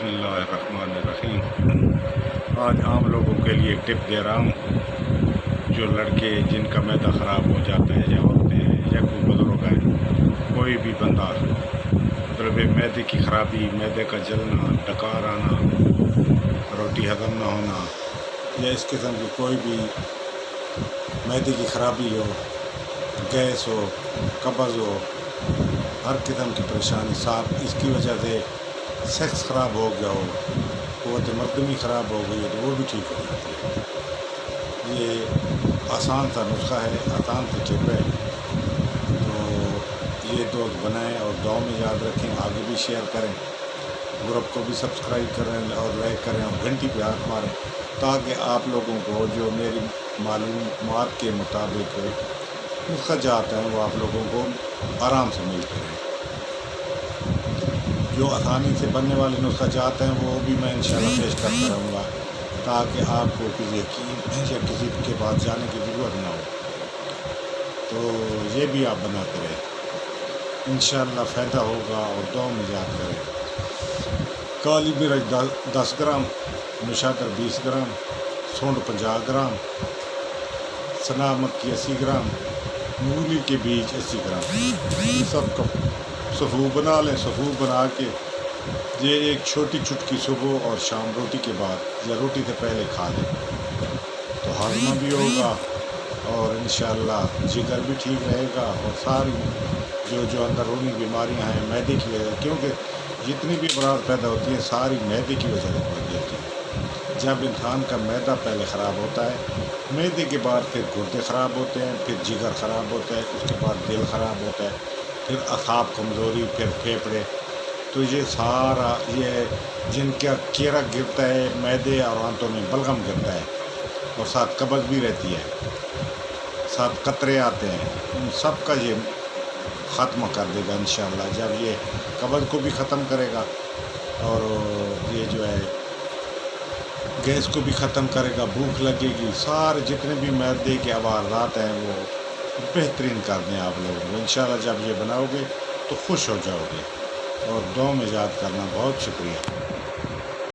بسم اللہ الرحمن الرحیم۔ آج عام لوگوں کے لیے ایک ٹپ دے رہا ہوں۔ جو لڑکے جن کا معدہ خراب ہو جاتا ہے یا ہوتے ہیں یا کوئی بزرگ ہے، کوئی بھی بندہ مطلب معدے کی خرابی، معدے کا جلنا، ڈکار آنا، روٹی ہضم نہ ہونا یا اس قسم کی کوئی بھی معدے کی خرابی ہو، گیس ہو، قبض ہو، ہر قسم کی پریشانی، ساتھ اس کی وجہ سے سیکس خراب ہو گیا ہو، قوت مردمی خراب ہو گئی ہے تو وہ بھی ٹھیک ہو جاتی ہے۔ یہ آسان سا نسخہ ہے، آسان سی ٹپ ہے، تو یہ دوست بنائیں اور دعاؤں میں یاد رکھیں، آگے بھی شیئر کریں، گروپ کو بھی سبسکرائب کریں اور لائک کریں اور گھنٹی پہ ہاتھ ماریں تاکہ آپ لوگوں کو جو میری معلومات کے مطابق نسخہ جاتا ہے وہ آپ لوگوں کو آرام سے ملتے ہیں۔ جو آسانی سے بننے والے نسخہ جاتے ہیں وہ بھی میں انشاءاللہ پیش کرتا رہوں گا تاکہ آپ کو کسی یقین یا کسی کے پاس جانے کی ضرورت نہ ہو، تو یہ بھی آپ بناتے رہیں، انشاءاللہ فائدہ ہوگا اور دعاؤں میں یاد کریں۔ کالی مرچ 10 گرام، نشاکر 20 گرام، سونڈ 50 گرام، سنا مکی 80 گرام، مولی کے بیج 80 گرام، یہ سب کا صفو بنا لیں۔ صفو بنا کے یہ ایک چھوٹی چٹکی صبح اور شام روٹی کے بعد یا روٹی سے پہلے کھا لیں تو ہاضمہ بھی ہوگا اور انشاءاللہ جگر بھی ٹھیک رہے گا، اور ساری جو اندرونی بیماریاں ہیں معدے کی وجہ، کیونکہ جتنی بھی امراض پیدا ہوتی ہیں ساری معدے کی وجہ سے پیدا ہوتی ہے۔ جب انسان کا معدہ پہلے خراب ہوتا ہے، معدے کے بعد پھر گردے خراب ہوتے ہیں، پھر جگر خراب ہوتا ہے، اس کے بعد دل خراب ہوتا ہے، پھر اعصاب کمزوری، پھر پھیپھڑے، تو یہ سارا یہ جن کا کیڑا گرتا ہے معدے اور آنتوں میں بلغم گرتا ہے اور ساتھ قبض بھی رہتی ہے، ساتھ قطرے آتے ہیں، ان سب کا یہ ختم کر دے گا انشاءاللہ۔ جب یہ قبض کو بھی ختم کرے گا اور یہ جو ہے گیس کو بھی ختم کرے گا، بھوک لگے گی، سارے جتنے بھی معدے کے عوارضات ہیں وہ بہترین کر دیں آپ لوگوں کو انشاءاللہ۔ جب یہ بناؤ گے تو خوش ہو جاؤ گے، اور دعاؤں میں یاد کرنا۔ بہت شکریہ۔